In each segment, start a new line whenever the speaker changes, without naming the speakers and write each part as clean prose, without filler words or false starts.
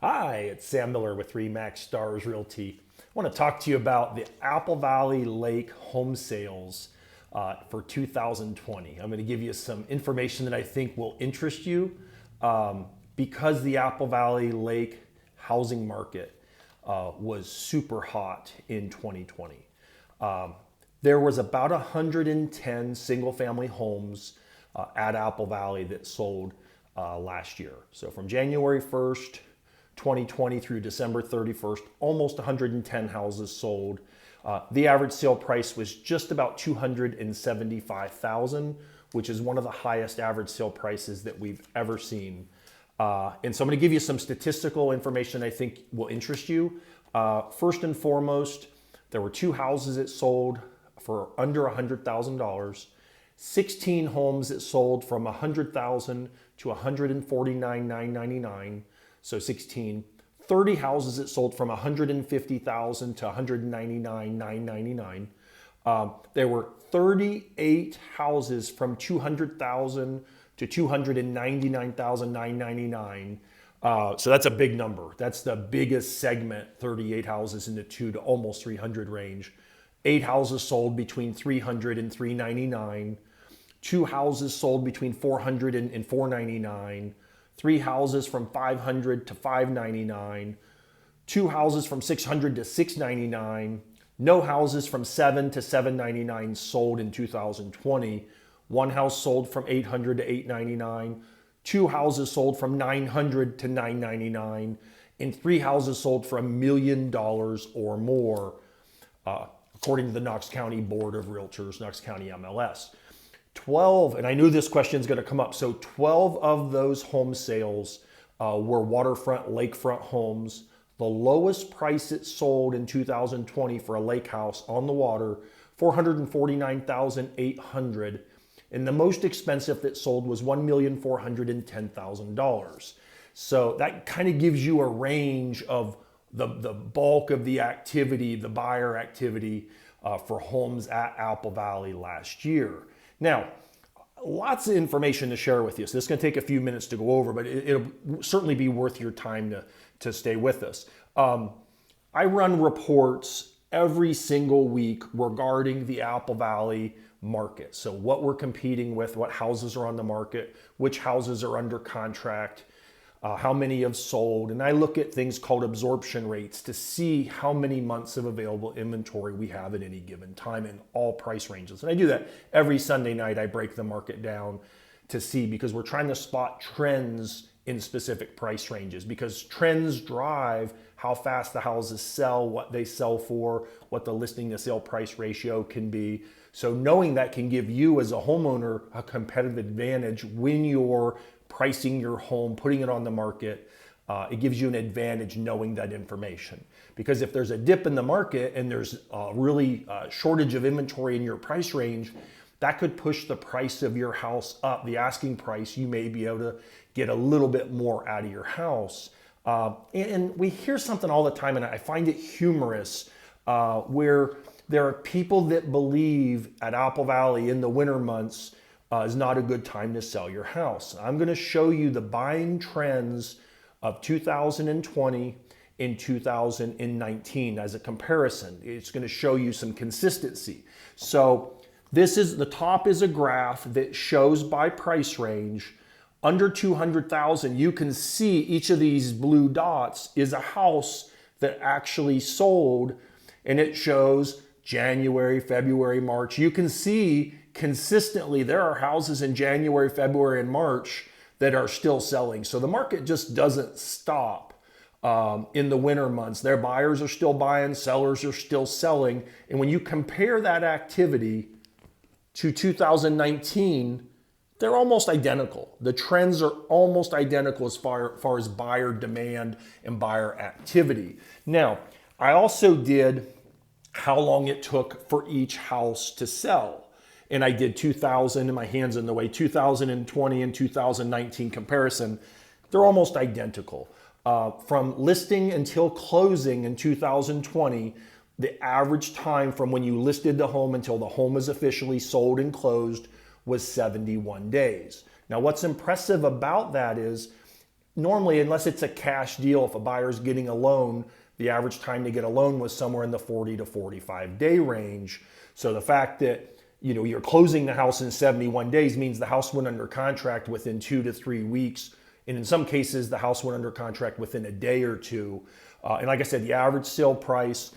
Hi, it's Sam Miller with Remax Stars Realty. I want to talk to you about the Apple Valley Lake home sales for 2020. I'm going to give you some information that I think will interest you because the Apple Valley Lake housing market was super hot in 2020. There was about 110 single family homes at Apple Valley that sold last year. So from January 1st, 2020 through December 31st, almost 110 houses sold. The average sale price was just about $275,000, which is one of the highest average sale prices that we've ever seen. And so I'm going to give you some statistical information I think will interest you. First and foremost, there were 2 houses that sold for under $100,000, 16 homes that sold from $100,000 to $149,999. So 16, 30 houses that sold from $150,000 to $199,999. There were 38 houses from $200,000 to $299,999. So that's a big number. That's the biggest segment, 38 houses in the 2 to almost 300 range. 8 houses sold between $300 and $399. 2 houses sold between $400 and $499. 3 houses from $500 to $599, 2 houses from $600 to $699, no houses from $700 to $799 sold in 2020. 1 house sold from $800 to $899, 2 houses sold from $900 to $999, and 3 houses sold for $1 million or more, according to the Knox County Board of Realtors, Knox County MLS. 12, and I knew this question is going to come up, so 12 of those home sales were waterfront, lakefront homes. The lowest price it sold in 2020 for a lake house on the water, $449,800, and the most expensive that sold was $1,410,000. So that kind of gives you a range of the bulk of the activity, the buyer activity for homes at Apple Valley last year. Now, lots of information to share with you. So this is going to take a few minutes to go over, but it'll certainly be worth your time to stay with us. I run reports every single week regarding the Apple Valley market. So what we're competing with, what houses are on the market, which houses are under contract, how many have sold, and I look at things called absorption rates to see how many months of available inventory we have at any given time in all price ranges. And I do that every Sunday night. I break the market down to see, because we're trying to spot trends in specific price ranges, because trends drive how fast the houses sell, what they sell for, what the listing to sale price ratio can be. So knowing that can give you as a homeowner a competitive advantage when you're pricing your home, putting it on the market. It gives you an advantage knowing that information. Because if there's a dip in the market and there's a really shortage of inventory in your price range, that could push the price of your house up, the asking price. You may be able to get a little bit more out of your house. And we hear something all the time, and I find it humorous, where there are people that believe at Apple Valley in the winter months is not a good time to sell your house. I'm going to show you the buying trends of 2020 and 2019 as a comparison. It's going to show you some consistency. So the top is a graph that shows by price range. Under 200,000, you can see each of these blue dots is a house that actually sold, and it shows January, February, March. You can see consistently there are houses in January, February, and March that are still selling. So the market just doesn't stop in the winter months. Their buyers are still buying, sellers are still selling. And when you compare that activity to 2019, they're almost identical. The trends are almost identical as far as buyer demand and buyer activity. Now, I also did how long it took for each house to sell. And I did 2000, and my hand's in the way, 2020 and 2019 comparison. They're almost identical. From listing until closing in 2020, the average time from when you listed the home until the home is officially sold and closed was 71 days. Now, what's impressive about that is normally, unless it's a cash deal, if a buyer's getting a loan, the average time to get a loan was somewhere in the 40 to 45 day range. So the fact that you're closing the house in 71 days means the house went under contract within 2 to 3 weeks. And in some cases, the house went under contract within a day or two. And like I said, the average sale price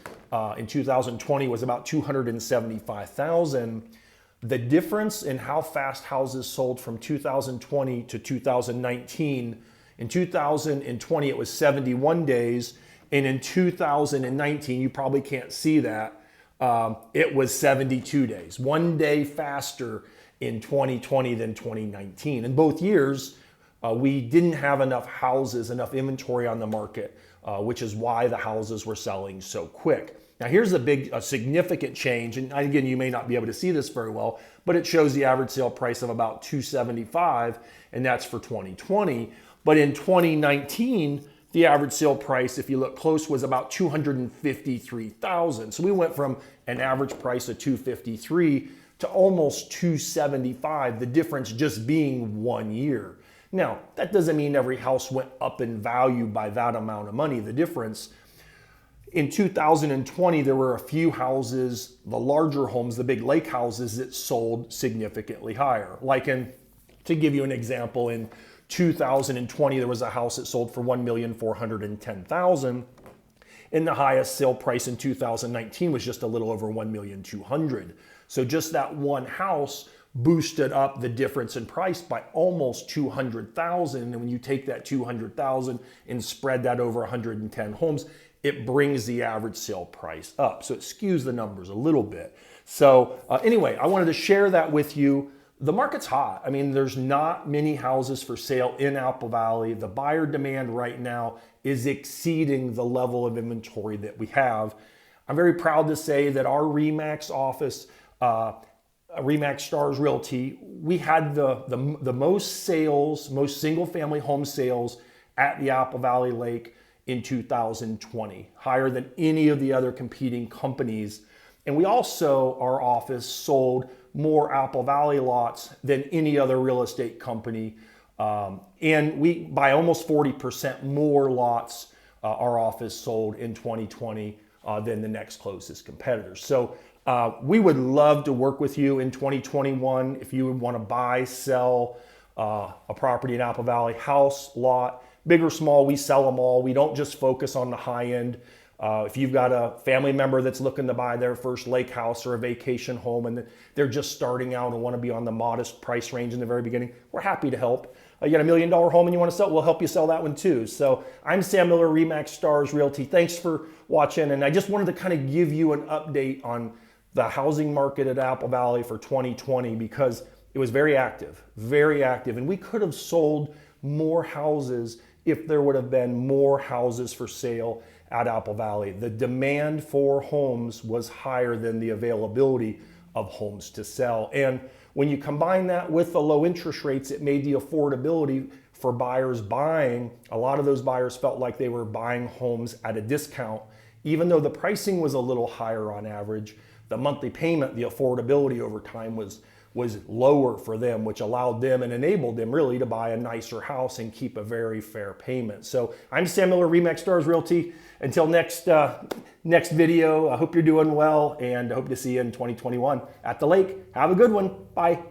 in 2020 was about $275,000. The difference in how fast houses sold from 2020 to 2019, in 2020 it was 71 days, and in 2019, you probably can't see that, it was 72 days. 1 day faster in 2020 than 2019. In both years, we didn't have enough houses, enough inventory on the market, which is why the houses were selling so quick. Now here's a significant change, and again, you may not be able to see this very well, but it shows the average sale price of about $275,000, and that's for 2020. But in 2019, the average sale price, if you look close, was about $253,000. So we went from an average price of $253,000 to almost $275,000, the difference just being 1 year. Now, that doesn't mean every house went up in value by that amount of money. The difference, in 2020, there were a few houses, the larger homes, the big lake houses, that sold significantly higher. To give you an example, in 2020, there was a house that sold for $1,410,000, and the highest sale price in 2019 was just a little over $1,200,000. So just that one house boosted up the difference in price by almost $200,000. And when you take that $200,000 and spread that over 110 homes, it brings the average sale price up. So it skews the numbers a little bit. So anyway, I wanted to share that with you. The market's hot. I mean, there's not many houses for sale in Apple Valley. The buyer demand right now is exceeding the level of inventory that we have. I'm very proud to say that our RE/MAX office, RE/MAX Stars Realty, we had the most sales, most single family home sales at the Apple Valley Lake in 2020, higher than any of the other competing companies. And we also, our office, sold more Apple Valley lots than any other real estate company. And we, by almost 40% more lots, our office sold in 2020 than the next closest competitors. So we would love to work with you in 2021 if you would want to buy, sell a property in Apple Valley, house, lot, big or small, we sell them all. We don't just focus on the high end. If you've got a family member that's looking to buy their first lake house or a vacation home and they're just starting out and want to be on the modest price range in the very beginning, we're happy to help. You got $1 million home and you want to sell, we'll help you sell that one too. So I'm Sam Miller, RE/MAX Stars Realty. Thanks for watching. And I just wanted to kind of give you an update on the housing market at Apple Valley for 2020 because it was very active. And we could have sold more houses if there would have been more houses for sale at Apple Valley. The demand for homes was higher than the availability of homes to sell. And when you combine that with the low interest rates, it made the affordability for buyers buying. A lot of those buyers felt like they were buying homes at a discount. Even though the pricing was a little higher on average, the monthly payment, the affordability over time was lower for them, which allowed them and enabled them really to buy a nicer house and keep a very fair payment. So I'm Sam Miller, RE/MAX Stars Realty. Until next video, I hope you're doing well and I hope to see you in 2021 at the lake. Have a good one. Bye.